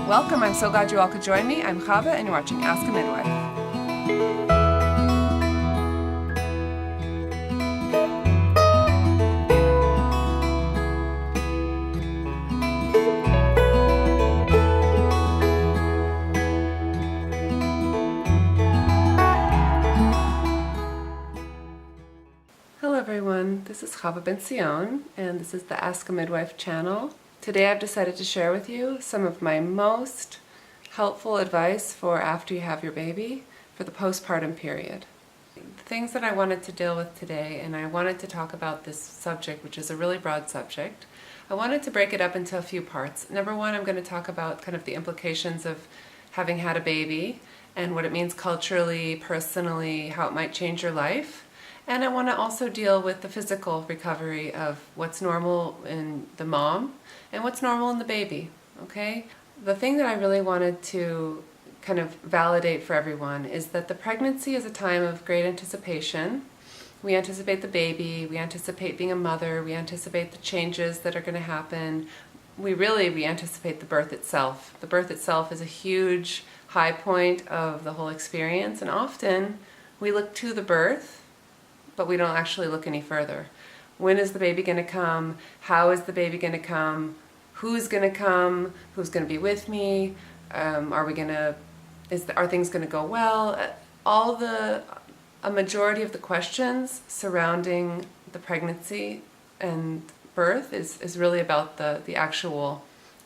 Welcome, I'm so glad you all could join me. I'm Chava and you're watching Ask a Midwife. Hello everyone, this is Chavah Benzion and this is the Ask a Midwife channel. Today I've decided to share with you some of my most helpful advice for after you have your baby for the postpartum period. The things that I wanted to deal with today, and I wanted to talk about this subject, which is a really broad subject. I wanted to break it up into a few parts. Number one, I'm going to talk about kind of the implications of having had a baby and what it means culturally, personally, how it might change your life. And I want to also deal with the physical recovery of what's normal in the mom and what's normal in the baby, okay? The thing that I really wanted to kind of validate for everyone is that the pregnancy is a time of great anticipation. We anticipate the baby, we anticipate being a mother, we anticipate the changes that are going to happen. We anticipate the birth itself. The birth itself is a huge high point of the whole experience, and often we look to the birth, but we don't actually look any further. When is the baby going to come? How is the baby going to come? Who's going to come? Who's going to be with me? Are things going to go well? A majority of the questions surrounding the pregnancy and birth is really about the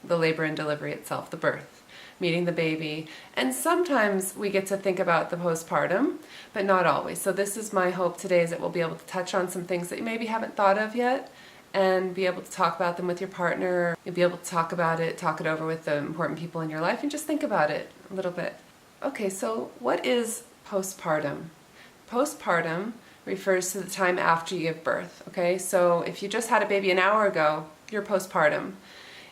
labor and delivery itself, the birth, meeting the baby. And sometimes we get to think about the postpartum, but not always. So this is my hope today, is that we'll be able to touch on some things that you maybe haven't thought of yet and be able to talk about them with your partner. You'll be able to talk it over with the important people in your life and just think about it a little bit. Okay, so what is postpartum? Postpartum refers to the time after you give birth, okay? So if you just had a baby an hour ago, you're postpartum.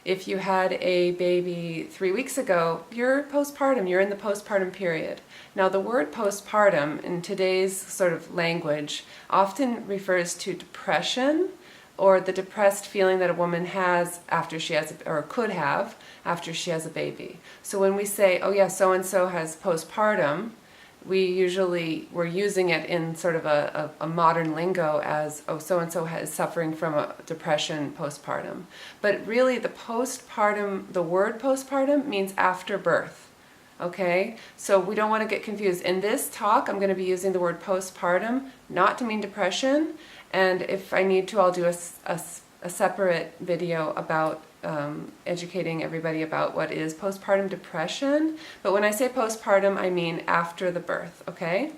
If you had a baby 3 weeks ago, you're postpartum, you're in the postpartum period. Now the word postpartum in today's sort of language often refers to depression or the depressed feeling that a woman has after she has, or could have, after she has a baby. So when we say, oh yeah, so-and-so has postpartum, we're using it in sort of a modern lingo as, oh, so-and-so is suffering from a depression postpartum. But really the word postpartum means after birth, okay? So we don't want to get confused. In this talk, I'm going to be using the word postpartum not to mean depression, and if I need to, I'll do a separate video about educating everybody about what is postpartum depression. But when I say postpartum, I mean after the birth, okay?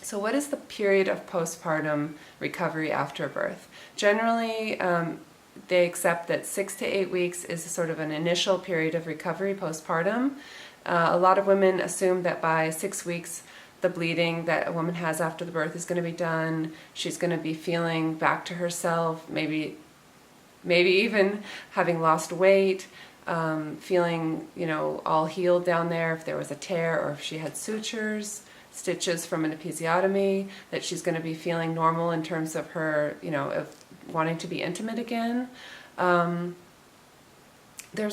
So what is the period of postpartum recovery after birth? Generally, they accept that 6 to 8 weeks is sort of an initial period of recovery postpartum. A lot of women assume that by 6 weeks, the bleeding that a woman has after the birth is going to be done. She's going to be feeling back to herself, maybe even having lost weight, feeling, all healed down there if there was a tear or if she had sutures, stitches from an episiotomy, that she's going to be feeling normal in terms of her, of wanting to be intimate again. There's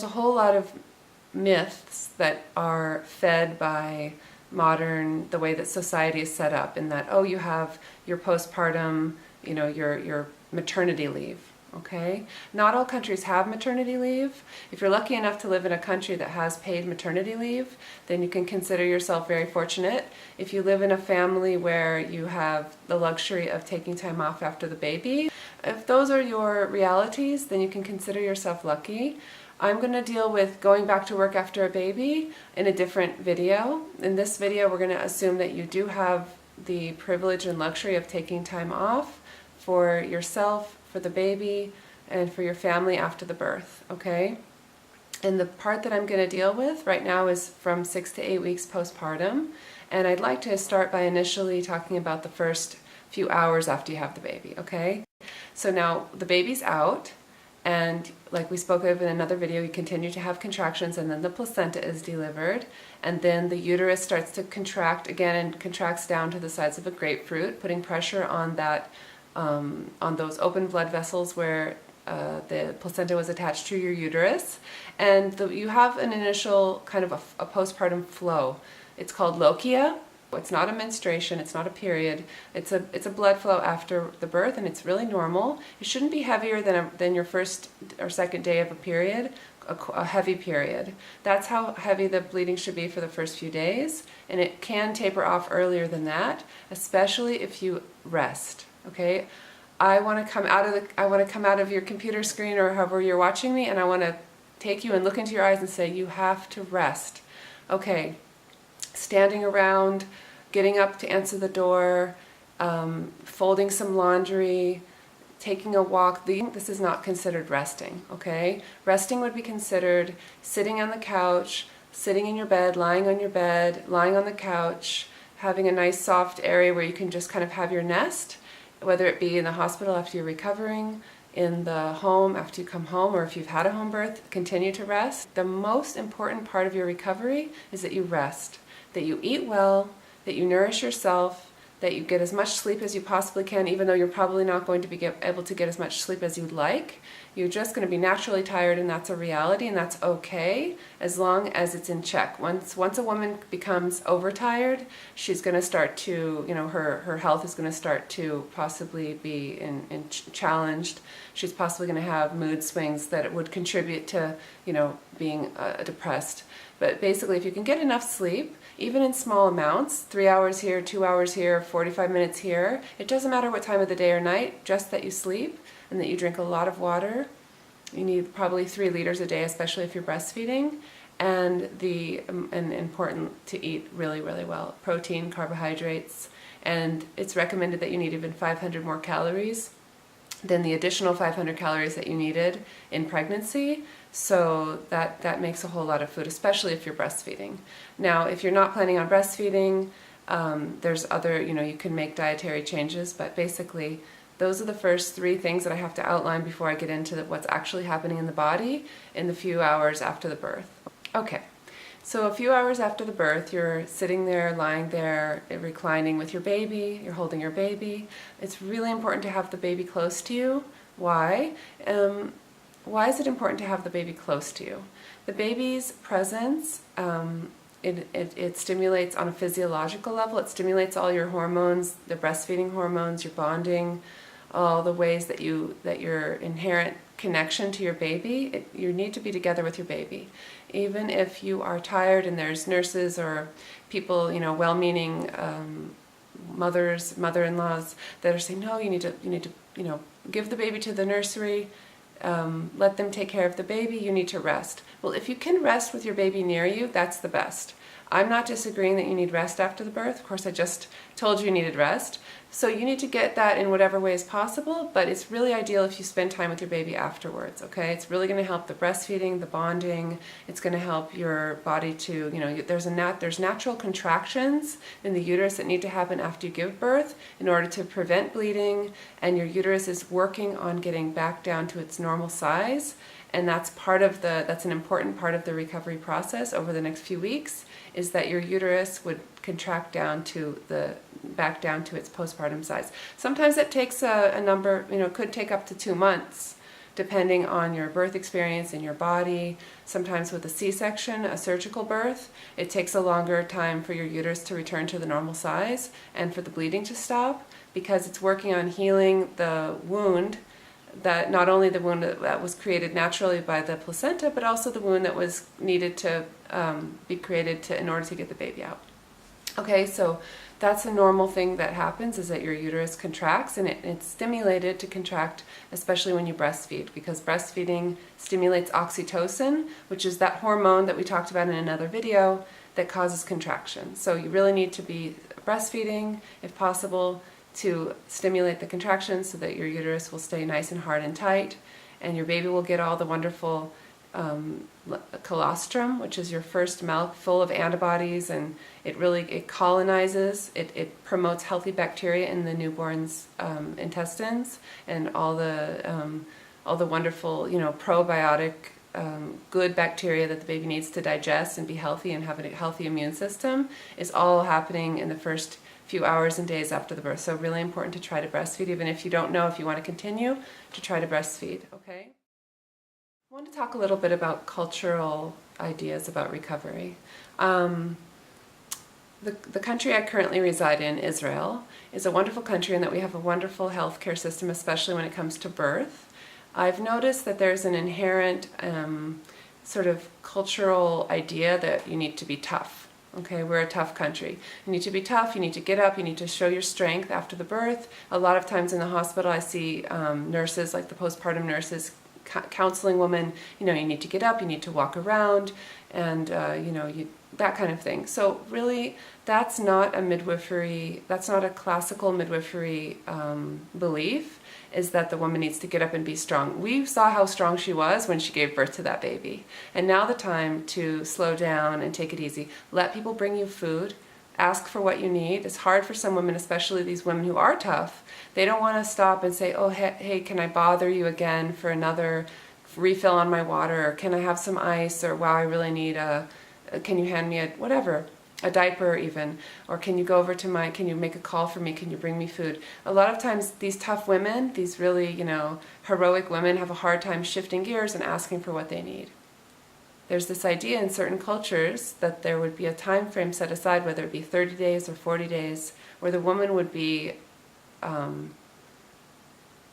a whole lot of myths that are fed by the way that society is set up, in that, oh, you have your postpartum, your maternity leave. Okay? Not all countries have maternity leave. If you're lucky enough to live in a country that has paid maternity leave, then you can consider yourself very fortunate. If you live in a family where you have the luxury of taking time off after the baby, if those are your realities, then you can consider yourself lucky. I'm going to deal with going back to work after a baby in a different video. In this video, we're going to assume that you do have the privilege and luxury of taking time off for yourself, for the baby, and for your family after the birth, okay? And the part that I'm going to deal with right now is from 6 to 8 weeks postpartum, and I'd like to start by initially talking about the first few hours after you have the baby, okay? So now the baby's out, and like we spoke of in another video, you continue to have contractions, and then the placenta is delivered, and then the uterus starts to contract again and contracts down to the size of a grapefruit, putting pressure on that on those open blood vessels where the placenta was attached to your uterus, and you have an initial kind of a postpartum flow. It's called lochia. It's not a menstruation, it's not a period, it's a blood flow after the birth, and it's really normal. It shouldn't be heavier than your first or second day of a period, a heavy period. That's how heavy the bleeding should be for the first few days, and it can taper off earlier than that, especially if you rest. Okay, I want to come out of your computer screen or however you're watching me, and I want to take you and look into your eyes and say, you have to rest. Okay. Standing around, getting up to answer the door, folding some laundry, taking a walk. This is not considered resting, okay? Resting would be considered sitting on the couch, sitting in your bed, lying on your bed, lying on the couch, having a nice soft area where you can just kind of have your nest, whether it be in the hospital after you're recovering, in the home after you come home, or if you've had a home birth, continue to rest. The most important part of your recovery is that you rest. That you eat well, that you nourish yourself, that you get as much sleep as you possibly can, even though you're probably not going to be able to get as much sleep as you'd like. You're just going to be naturally tired, and that's a reality, and that's okay as long as it's in check. Once a woman becomes overtired, she's going to start to, her health is going to start to possibly be challenged. She's possibly going to have mood swings that would contribute to, being depressed. But basically, if you can get enough sleep, even in small amounts, 3 hours here, 2 hours here, 45 minutes here, it doesn't matter what time of the day or night, just that you sleep and that you drink a lot of water. You need probably 3 liters a day, especially if you're breastfeeding, and important to eat really, really well. Protein, carbohydrates, and it's recommended that you need even 500 more calories than the additional 500 calories that you needed in pregnancy. So that makes a whole lot of food, especially if you're breastfeeding. Now, if you're not planning on breastfeeding, there's other, you can make dietary changes, but basically those are the first 3 things that I have to outline before I get into what's actually happening in the body in the few hours after the birth. Okay, so a few hours after the birth, you're sitting there, lying there, reclining with your baby, you're holding your baby. It's really important to have the baby close to you. Why? Why is it important to have the baby close to you? The baby's presence, it stimulates on a physiological level. It stimulates all your hormones, the breastfeeding hormones, your bonding, all the ways that your inherent connection to your baby. You need to be together with your baby. Even if you are tired and there's nurses or people, well-meaning mothers, mother-in-laws that are saying, no, you need to, give the baby to the nursery. Let them take care of the baby, you need to rest. Well, if you can rest with your baby near you, that's the best. I'm not disagreeing that you need rest after the birth. Of course, I just told you needed rest. So you need to get that in whatever way is possible, but it's really ideal if you spend time with your baby afterwards, okay? It's really going to help the breastfeeding, the bonding. It's going to help your body to, there's natural contractions in the uterus that need to happen after you give birth in order to prevent bleeding, and your uterus is working on getting back down to its normal size. And that's an important part of the recovery process over the next few weeks, is that your uterus would contract back down to its postpartum size. Sometimes it takes a number, could take up to 2 months, depending on your birth experience in your body. Sometimes with a C-section, a surgical birth, it takes a longer time for your uterus to return to the normal size and for the bleeding to stop, because it's working on healing the wound, that not only the wound that was created naturally by the placenta, but also the wound that was needed to be created in order to get the baby out. Okay, so that's a normal thing that happens, is that your uterus contracts, and it's stimulated to contract, especially when you breastfeed, because breastfeeding stimulates oxytocin, which is that hormone that we talked about in another video that causes contraction. So you really need to be breastfeeding, if possible, to stimulate the contractions so that your uterus will stay nice and hard and tight, and your baby will get all the wonderful colostrum, which is your first milk full of antibodies, and it colonizes, it promotes healthy bacteria in the newborn's intestines, and all the wonderful, probiotic good bacteria that the baby needs to digest and be healthy and have a healthy immune system is all happening in the first few hours and days after the birth. So really important to try to breastfeed, even if you don't know if you want to continue, to try to breastfeed, okay? want to talk a little bit about cultural ideas about recovery. The country I currently reside in, Israel, is a wonderful country in that we have a wonderful healthcare system, especially when it comes to birth. I've noticed that there's an inherent sort of cultural idea that you need to be tough. Okay, we're a tough country. You need to be tough, you need to get up, you need to show your strength after the birth. A lot of times in the hospital I see nurses, like the postpartum nurses, counseling women, you need to get up, you need to walk around, and that kind of thing. So really, that's not a classical midwifery belief, is that the woman needs to get up and be strong. We saw how strong she was when she gave birth to that baby. And now the time to slow down and take it easy. Let people bring you food. Ask for what you need. It's hard for some women, especially these women who are tough. They don't want to stop and say, oh, hey, can I bother you for another refill on my water? Or can I have some ice? Or wow, I really need can you hand me a diaper even? Or can you go over to can you make a call for me? Can you bring me food? A lot of times these tough women, these really, heroic women have a hard time shifting gears and asking for what they need. There's this idea in certain cultures that there would be a time frame set aside, whether it be 30 days or 40 days, where the woman would be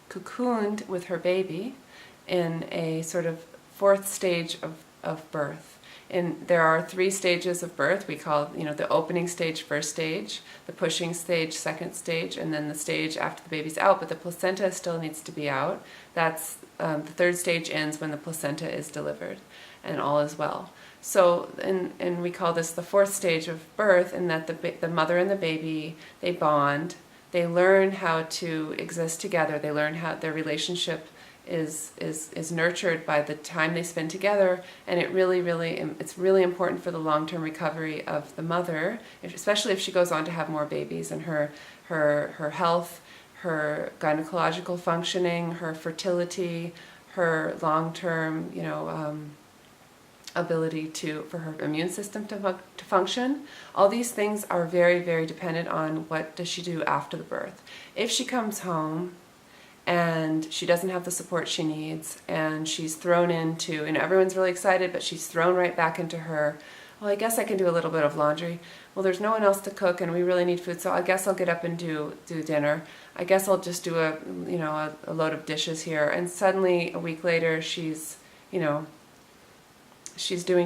cocooned with her baby in a sort of fourth stage of birth. And there are 3 stages of birth. We call, the opening stage, first stage, the pushing stage, second stage, and then the stage after the baby's out, but the placenta still needs to be out. That's the 3rd stage ends when the placenta is delivered, and all is well. So, and we call this the 4th stage of birth, in that the mother and the baby, they bond, they learn how to exist together, they learn how their relationship is nurtured by the time they spend together, and it's really important for the long-term recovery of the mother, especially if she goes on to have more babies, and her health, her gynecological functioning, her fertility, her long-term ability for her immune system to function. All these things are very, very dependent on what does she do after the birth. If she comes home and she doesn't have the support she needs, and she's thrown into, and everyone's really excited, but she's thrown right back into well, I guess I can do a little bit of laundry. Well, there's no one else to cook, and we really need food, so I guess I'll get up and do dinner. I guess I'll just do a load of dishes here. And suddenly, a week later, she's doing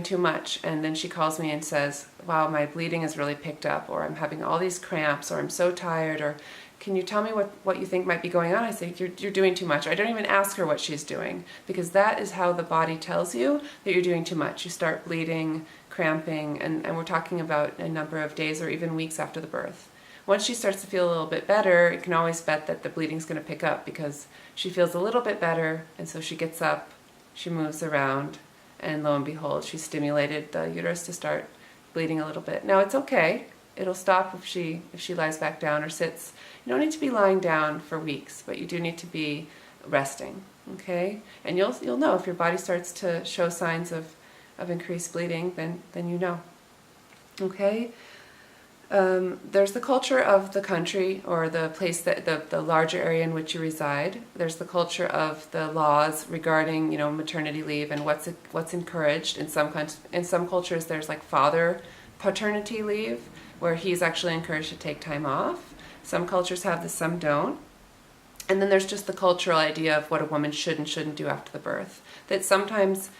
too much, and then she calls me and says, wow, my bleeding has really picked up, or I'm having all these cramps, or I'm so tired, or can you tell me what you think might be going on? I say, you're doing too much. I don't even ask her what she's doing, because that is how the body tells you that you're doing too much. You start bleeding, cramping, and we're talking about a number of days or even weeks after the birth. Once she starts to feel a little bit better, you can always bet that the bleeding's going to pick up, because she feels a little bit better, and so she gets up, she moves around, and lo and behold, she's stimulated the uterus to start bleeding a little bit. Now, it's okay. It'll stop if she lies back down or sits. You don't need to be lying down for weeks, but you do need to be resting, okay? And you'll know if your body starts to show signs of increased bleeding, then you know, okay? There's the culture of the country, or the place that the larger area in which you reside. There's the culture of the laws regarding maternity leave and what's encouraged. In some cultures, there's like father paternity leave, where he's actually encouraged to take time off. Some cultures have this, some don't. And then there's just the cultural idea of what a woman should and shouldn't do after the birth, that sometimes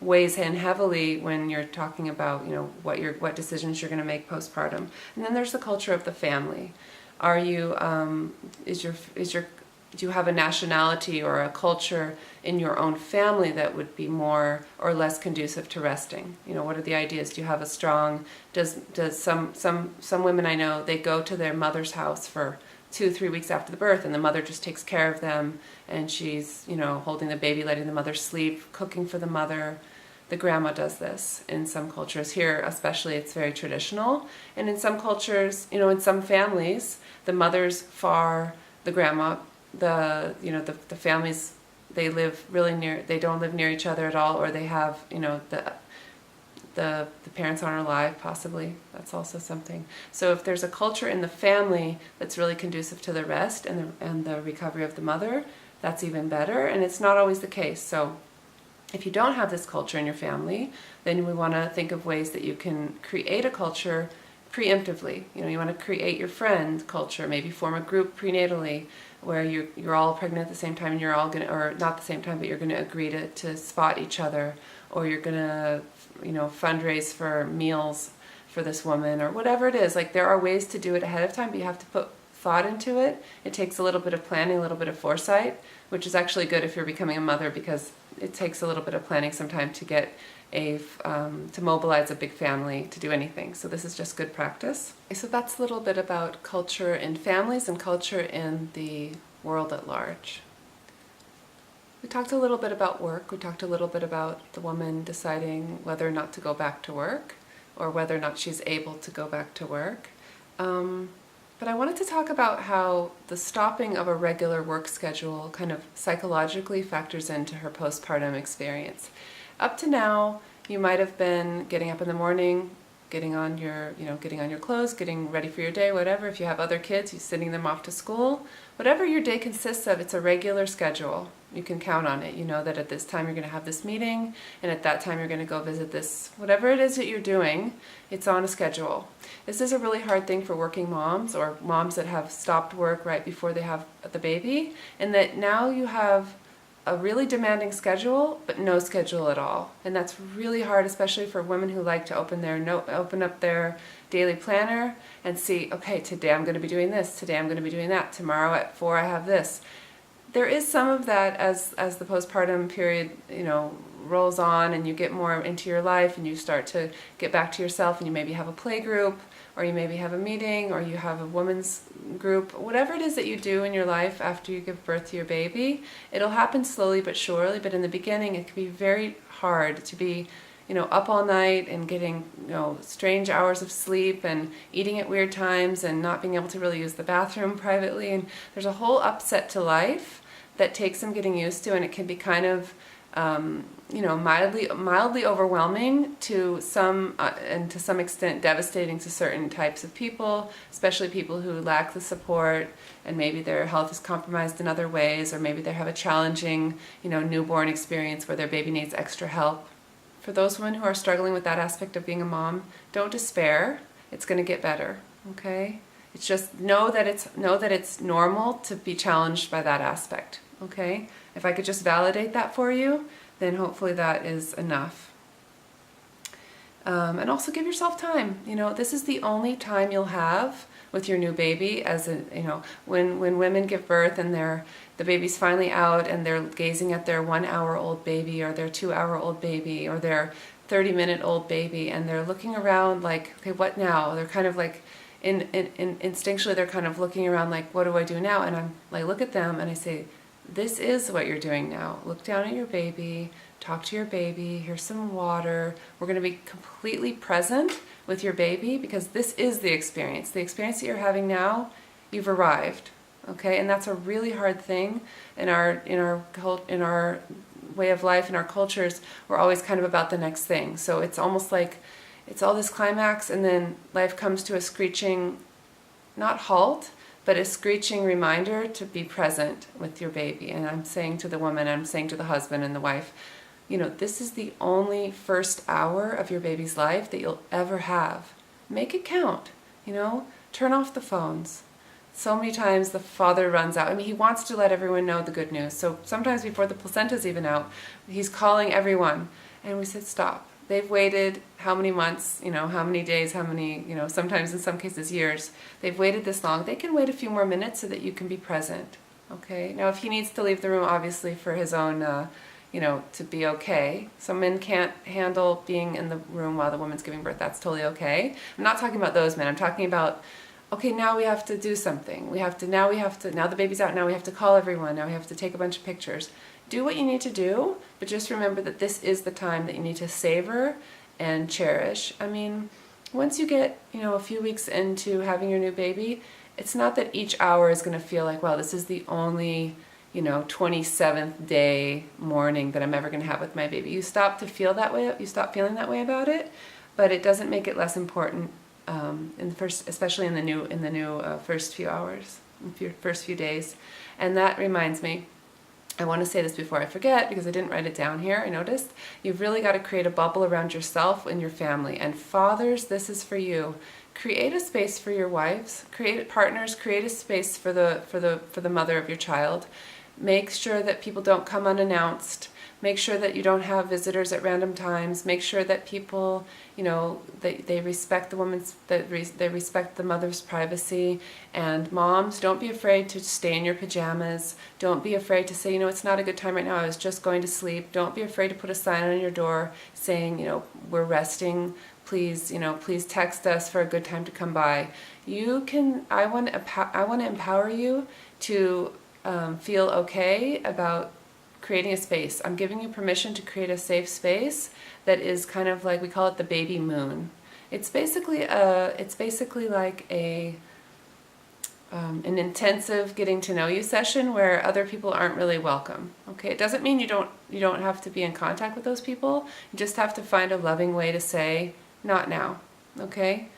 weighs in heavily when you're talking about what decisions you're going to make postpartum. And then there's the culture of the family. Are you do you have a nationality or a culture in your own family that would be more or less conducive to resting? What are the ideas? Do you have a strong, does some women I know, they go to their mother's house for 2-3 weeks after the birth, and the mother just takes care of them, and she's holding the baby, letting the mother sleep, cooking for the mother. The grandma does this in some cultures. Here especially, it's very traditional. And in some cultures, in some families, the mother's far, the grandma, the families, they live really near, they don't live near each other at all, or they have, the parents aren't alive, possibly. That's also something. So if there's a culture in the family that's really conducive to the rest and the recovery of the mother, that's even better. And it's not always the case. So If you don't have this culture in your family, then we want to think of ways that you can create a culture preemptively. You want to create your friend culture, maybe form a group prenatally where you're all pregnant at the same time and you're all going to, or not the same time, but you're going to agree to spot each other, or you're going to, fundraise for meals for this woman, or whatever it is. Like, there are ways to do it ahead of time, but you have to put thought into it. It takes a little bit of planning, a little bit of foresight, which is actually good if you're becoming a mother, because it takes a little bit of planning sometime to get to mobilize a big family to do anything. So this is just good practice. So that's a little bit about culture in families and culture in the world at large. We talked a little bit about work. We talked a little bit about the woman deciding whether or not to go back to work, or whether or not she's able to go back to work. But I wanted to talk about how the stopping of a regular work schedule kind of psychologically factors into her postpartum experience. Up to now, you might have been getting up in the morning, getting on your clothes, getting ready for your day, whatever. If you have other kids, you're sending them off to school. Whatever your day consists of, it's a regular schedule. You can count on it. You know that at this time you're going to have this meeting, and at that time you're going to go visit this, whatever it is that you're doing, it's on a schedule. This is a really hard thing for working moms, or moms that have stopped work right before they have the baby, and that now you have a really demanding schedule, but no schedule at all. And that's really hard, especially for women who like to open up their daily planner and see, okay, today I'm going to be doing this, today I'm going to be doing that, tomorrow at 4 I have this. There is some of that as the postpartum period, rolls on, and you get more into your life and you start to get back to yourself, and you maybe have a play group, or you maybe have a meeting, or you have a women's group, whatever it is that you do in your life after you give birth to your baby. It'll happen slowly but surely, but in the beginning it can be very hard to be up all night and getting strange hours of sleep and eating at weird times and not being able to really use the bathroom privately. And there's a whole upset to life that takes some getting used to, and it can be kind of mildly overwhelming to some, and to some extent devastating to certain types of people, especially people who lack the support, and maybe their health is compromised in other ways, or maybe they have a challenging, newborn experience where their baby needs extra help. For those women who are struggling with that aspect of being a mom, don't despair. It's going to get better, okay? It's just know that it's normal to be challenged by that aspect, okay? If I could just validate that for you, then hopefully that is enough. And also give yourself time. This is the only time you'll have with your new baby, when women give birth and the baby's finally out and they're gazing at their 1-hour-old baby, or their 2-hour-old baby, or their 30-minute-old baby, and they're looking around like, okay, what now? They're kind of like, instinctually they're kind of looking around like, what do I do now? And I'm like, look at them and I say, this is what you're doing now. Look down at your baby, talk to your baby, here's some water. We're going to be completely present with your baby, because this is the experience. The experience that you're having now, you've arrived, okay? And that's a really hard thing in our way of life, in our cultures. We're always kind of about the next thing. So it's almost like it's all this climax, and then life comes to a screeching, not halt, but a screeching reminder to be present with your baby. And I'm saying to the woman, I'm saying to the husband and the wife, this is the only first hour of your baby's life that you'll ever have. Make it count, turn off the phones. So many times the father runs out. He wants to let everyone know the good news. So sometimes before the placenta's even out, he's calling everyone. And we said, stop. They've waited how many months, how many days, how many, sometimes in some cases years. They've waited this long. They can wait a few more minutes so that you can be present, okay? Now, if he needs to leave the room, obviously, for his own, to be okay. Some men can't handle being in the room while the woman's giving birth. That's totally okay. I'm not talking about those men. I'm talking about, okay, now we have to do something. Now the baby's out, now we have to call everyone. Now we have to take a bunch of pictures. Do what you need to do, but just remember that this is the time that you need to savor and cherish. Once you get, a few weeks into having your new baby, it's not that each hour is going to feel like, wow, this is the only, 27th day morning that I'm ever going to have with my baby. You stop to feel that way, you stop feeling that way about it, but it doesn't make it less important especially in the new first few hours, first few days. And that reminds me, I want to say this before I forget because I didn't write it down here, I noticed. You've really got to create a bubble around yourself and your family. And fathers, this is for you. Create a space for your wives, partners, create a space for the mother of your child. Make sure that people don't come unannounced. Make sure that you don't have visitors at random times. Make sure that people, they respect they respect the mother's privacy. And moms, don't be afraid to stay in your pajamas. Don't be afraid to say, it's not a good time right now. I was just going to sleep. Don't be afraid to put a sign on your door saying, we're resting. Please, please text us for a good time to come by. I want to empower you to feel okay about creating a space. I'm giving you permission to create a safe space that is kind of like, we call it the baby moon. It's basically like an intensive getting to know you session where other people aren't really welcome. Okay, it doesn't mean you don't have to be in contact with those people. You just have to find a loving way to say, not now. Okay.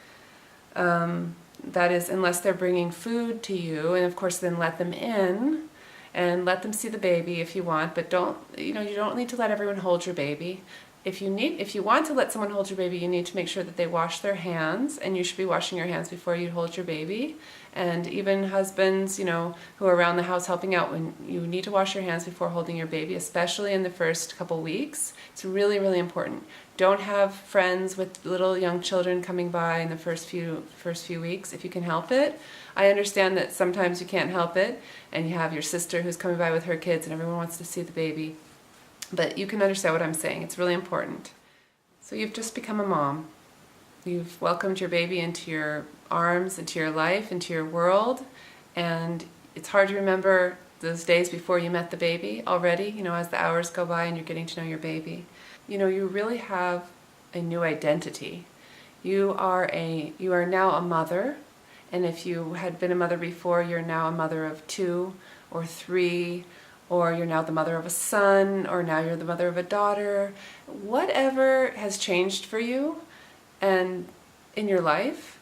That is, unless they're bringing food to you, and of course then let them in and let them see the baby if you want, but you don't need to let everyone hold your baby. If you want to let someone hold your baby, you need to make sure that they wash their hands, and you should be washing your hands before you hold your baby. And even husbands, who are around the house helping out, when you need to wash your hands before holding your baby, especially in the first couple weeks. It's really, really important. Don't have friends with little young children coming by in the first few weeks if you can help it. I understand that sometimes you can't help it, and you have your sister who's coming by with her kids, and everyone wants to see the baby. But you can understand what I'm saying. It's really important. So you've just become a mom. You've welcomed your baby into your arms, into your life, into your world, and it's hard to remember those days before you met the baby already, as the hours go by and you're getting to know your baby. You really have a new identity. You are now a mother, and if you had been a mother before, you're now a mother of 2 or 3, or you're now the mother of a son, or now you're the mother of a daughter. Whatever has changed for you and in your life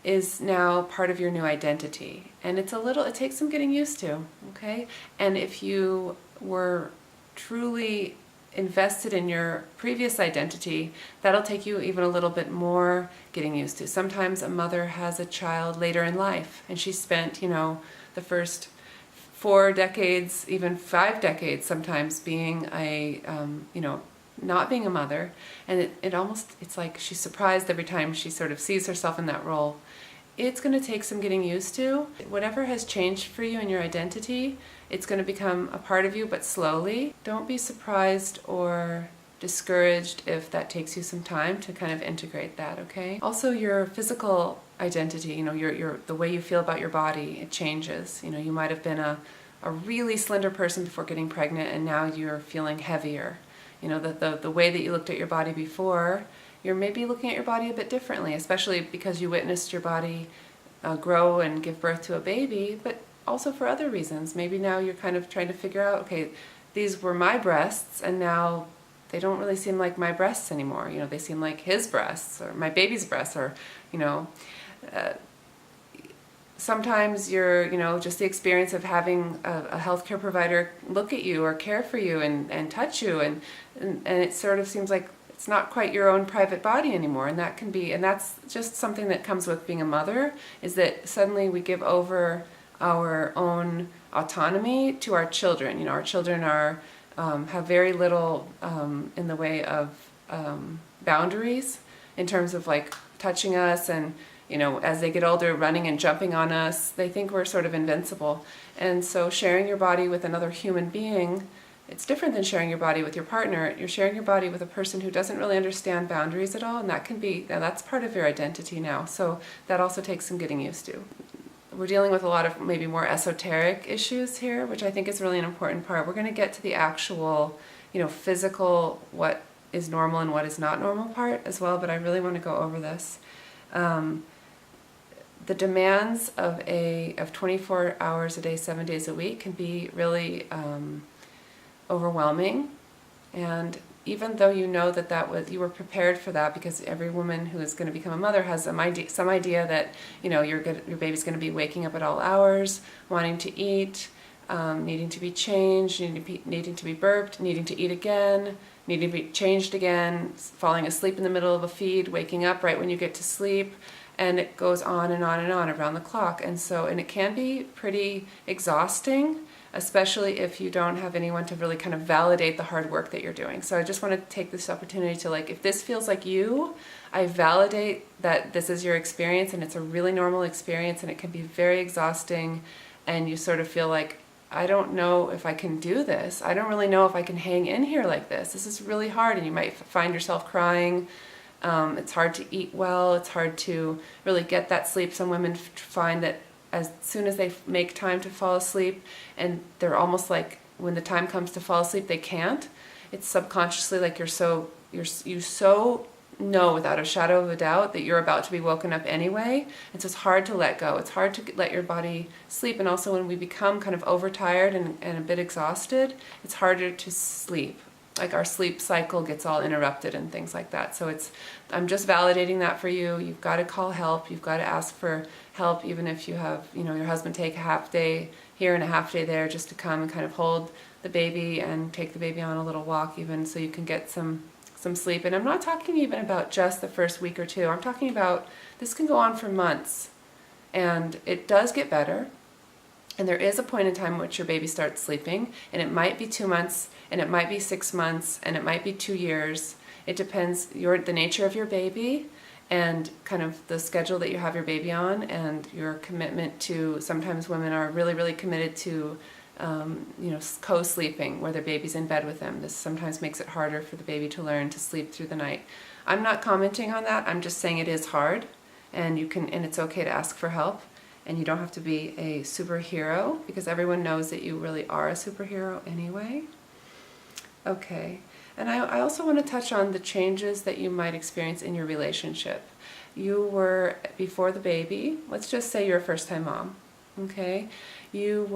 is now part of your new identity. And it takes some getting used to, okay? And if you were truly invested in your previous identity, that'll take you even a little bit more getting used to. Sometimes a mother has a child later in life, and she spent, the first 4 decades, even 5 decades sometimes being not being a mother, and it's like she's surprised every time she sort of sees herself in that role. It's going to take some getting used to. Whatever has changed for you in your identity, it's going to become a part of you, but slowly. Don't be surprised or discouraged if that takes you some time to kind of integrate that, okay? Also, your physical identity, your the way you feel about your body, it changes. You might have been a really slender person before getting pregnant, and now you're feeling heavier. The way that you looked at your body before, you're maybe looking at your body a bit differently, especially because you witnessed your body grow and give birth to a baby, but also for other reasons. Maybe now you're kind of trying to figure out, okay, these were my breasts, and now they don't really seem like my breasts anymore. They seem like his breasts, or my baby's breasts, or, sometimes you're, just the experience of having a healthcare provider look at you or care for you and touch you, and it sort of seems like it's not quite your own private body anymore. And that's just something that comes with being a mother, is that suddenly we give over our own autonomy to our children. Our children have very little in the way of boundaries in terms of like touching us, and as they get older, running and jumping on us, they think we're sort of invincible. And so sharing your body with another human being, it's different than sharing your body with your partner. You're sharing your body with a person who doesn't really understand boundaries at all, and that's part of your identity now. So that also takes some getting used to. We're dealing with a lot of maybe more esoteric issues here, which I think is really an important part. We're going to get to the actual, physical, what is normal and what is not normal part as well, but I really want to go over this. The demands of 24 hours a day, 7 days a week can be really overwhelming, and even though you know you were prepared for that, because every woman who is going to become a mother has some idea that your baby's going to be waking up at all hours, wanting to eat, needing to be changed, needing to be burped, needing to eat again, needing to be changed again, falling asleep in the middle of a feed, waking up right when you get to sleep, and it goes on and on and on around the clock. And it can be pretty exhausting, especially if you don't have anyone to really kind of validate the hard work that you're doing. So I just want to take this opportunity to, like, if this feels like you, I validate that this is your experience, and it's a really normal experience, and it can be very exhausting, and you sort of feel like, I don't know if I can do this. I don't really know if I can hang in here like this. This is really hard, and you might find yourself crying. It's hard to eat well. It's hard to really get that sleep. Some women find that as soon as they make time to fall asleep, and they're almost like, when the time comes to fall asleep, they can't. It's subconsciously like you so know without a shadow of a doubt that you're about to be woken up anyway. And so it's hard to let go. It's hard to let your body sleep. And also when we become kind of overtired and a bit exhausted, it's harder to sleep. Like our sleep cycle gets all interrupted and things like that. So I'm just validating that for you. You've got to call help. You've got to ask for help, even if you have, your husband take a half day here and a half day there, just to come and kind of hold the baby and take the baby on a little walk, even so you can get some sleep. And I'm not talking even about just the first week or two. I'm talking about this can go on for months, and it does get better. And there is a point in time in which your baby starts sleeping, and it might be 2 months, and it might be 6 months, and it might be 2 years. It depends the nature of your baby and kind of the schedule that you have your baby on, and your commitment to. Sometimes women are really, really committed to co-sleeping, where their baby's in bed with them. This sometimes makes it harder for the baby to learn to sleep through the night. I'm not commenting on that. I'm just saying it is hard, and it's okay to ask for help, and you don't have to be a superhero, because everyone knows that you really are a superhero anyway. Okay, and I also want to touch on the changes that you might experience in your relationship. You were, before the baby, let's just say you're a first-time mom, okay? You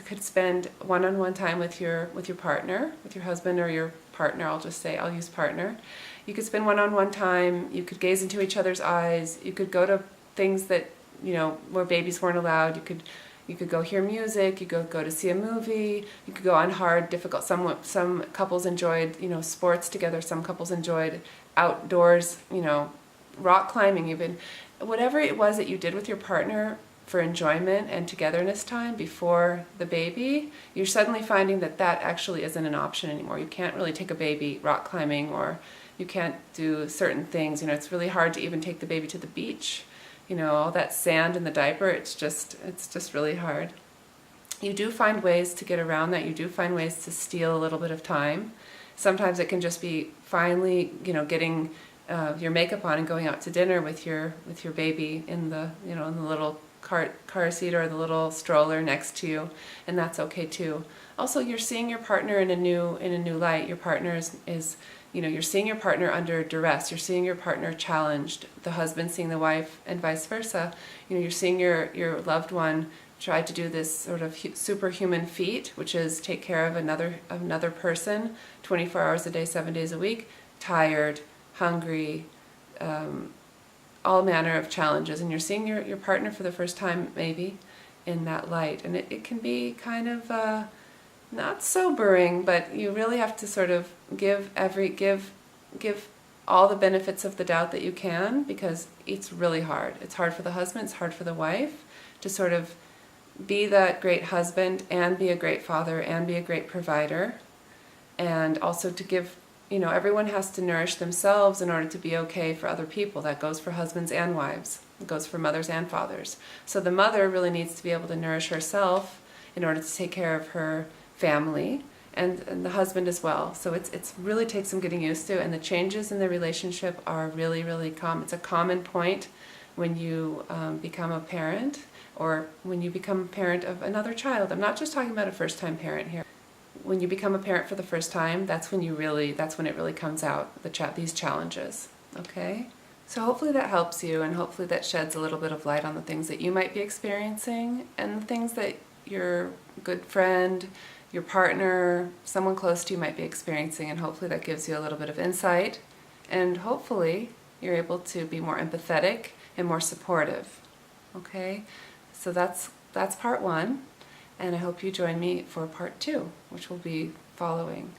could spend one-on-one time with your partner, with your husband or your partner. I'll use partner. You could spend one-on-one time. You could gaze into each other's eyes. You could go to things that, where babies weren't allowed. You could go hear music. You could go to see a movie. You could go on hard, difficult. Some couples enjoyed, sports together. Some couples enjoyed outdoors, rock climbing even. Whatever it was that you did with your partner for enjoyment and togetherness time before the baby, you're suddenly finding that actually isn't an option anymore. You can't really take a baby rock climbing, or you can't do certain things. It's really hard to even take the baby to the beach. All that sand in the diaper, it's just really hard. You do find ways to get around that. You do find ways to steal a little bit of time. Sometimes it can just be finally, getting your makeup on and going out to dinner with your baby in the in the little car seat or the little stroller next to you, and that's okay too. Also, you're seeing your partner in a new light. Your partner is you're seeing your partner under duress. You're seeing your partner challenged. The husband seeing the wife, and vice versa. You're seeing your loved one try to do this sort of superhuman feat, which is take care of another person 24 hours a day, 7 days a week, tired, hungry, all manner of challenges. And you're seeing your partner for the first time maybe in that light. And it can be kind of not sobering, but you really have to sort of give all the benefits of the doubt that you can, because it's really hard. It's hard for the husband, it's hard for the wife to sort of be that great husband and be a great father and be a great provider, and also to give, everyone has to nourish themselves in order to be okay for other people. That goes for husbands and wives. It goes for mothers and fathers. So the mother really needs to be able to nourish herself in order to take care of her family, and the husband as well. So it's really takes some getting used to, and the changes in the relationship are really, really common. It's a common point when you become a parent, or when you become a parent of another child. I'm not just talking about a first-time parent here. When you become a parent for the first time, that's when it really comes out, these challenges, okay? So hopefully that helps you, and hopefully that sheds a little bit of light on the things that you might be experiencing, and the things that your good friend, your partner, someone close to you might be experiencing, and hopefully that gives you a little bit of insight, and hopefully you're able to be more empathetic and more supportive, okay? So that's part one. and I hope you join me for part 2, which will be following.